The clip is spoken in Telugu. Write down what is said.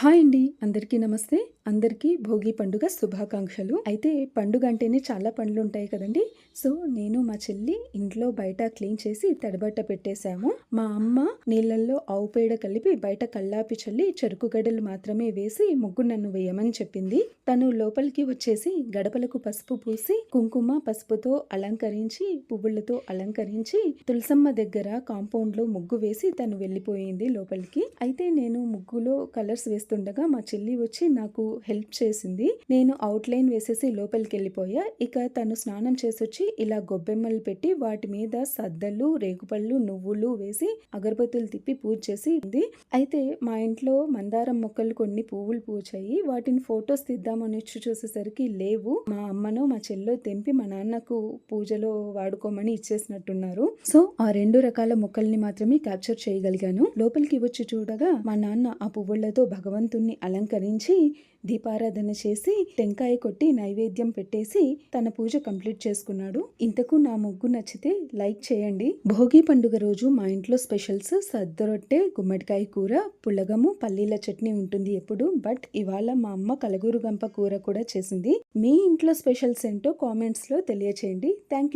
హాయ్ అండి. అందరికీ నమస్తే. అందరికీ భోగి పండుగ శుభాకాంక్షలు. అయితే పండుగ అంటేనే చాలా పనులుంటాయి కదండీ! సో, నేను మా చెల్లి ఇంట్లో బయట క్లీన్ చేసి తడిబట్ట పెట్టేశాము. మా అమ్మ నీళ్ళల్లో ఆవు పేడ కలిపి బయట కల్లాపి చల్లి చెరుకు గడలు మాత్రమే వేసి ముగ్గు నన్ను వేయమని చెప్పింది. తను లోపలికి వచ్చేసి గడపలకు పసుపు పూసి కుంకుమ పసుపుతో అలంకరించి పువ్వులతో అలంకరించి తులసమ్మ దగ్గర కాంపౌండ్లో ముగ్గు వేసి తను వెళ్ళిపోయింది లోపలికి. అయితే నేను ముగ్గులో కలర్స్ వేస్తుండగా మా చెల్లి వచ్చి నాకు హెల్ప్ చేసింది. నేను అవుట్లైన్ వేసేసి లోపలికి వెళ్ళిపోయా. ఇక తను స్నానం చేసొచ్చి ఇలా గొబ్బెమ్మలు పెట్టి వాటి మీద సద్దలు రేగుపళ్ళు నువ్వులు వేసి అగరబత్తులు తిప్పి పూజ చేసింది. అయితే మా ఇంట్లో మందారం మొక్కలు కొన్ని పువ్వులు పూచాయి. వాటిని ఫొటోస్ తీద్దామని వచ్చి చూసేసరికి లేవు. మా అమ్మనో మా చెల్లో తెంపి మా నాన్నకు పూజలో వాడుకోమని ఇచ్చేసినట్టున్నారు. సో ఆ 2 రకాల మొక్కల్ని మాత్రమే క్యాప్చర్ చేయగలిగాను. లోపలికి వచ్చి చూడగా మా నాన్న ఆ పువ్వులతో భగవంతుణ్ణి అలంకరించి దీపారాధన చేసి టెంకాయ కొట్టి నైవేద్యం పెట్టేసి తన పూజ కంప్లీట్ చేసుకున్నాడు. ఇంతకు నా ముగ్గు నచ్చితే లైక్ చేయండి. భోగి పండుగ రోజు మా ఇంట్లో స్పెషల్స్ సద్దరొట్టె, గుమ్మడికాయ కూర, పులగము, పల్లీల చట్నీ ఉంటుంది ఎప్పుడు. బట్ ఇవాళ మా అమ్మ కలగూరు గంప కూర కూడా చేసింది. మీ ఇంట్లో స్పెషల్స్ ఏంటో కామెంట్స్ లో తెలియచేయండి. Thank you.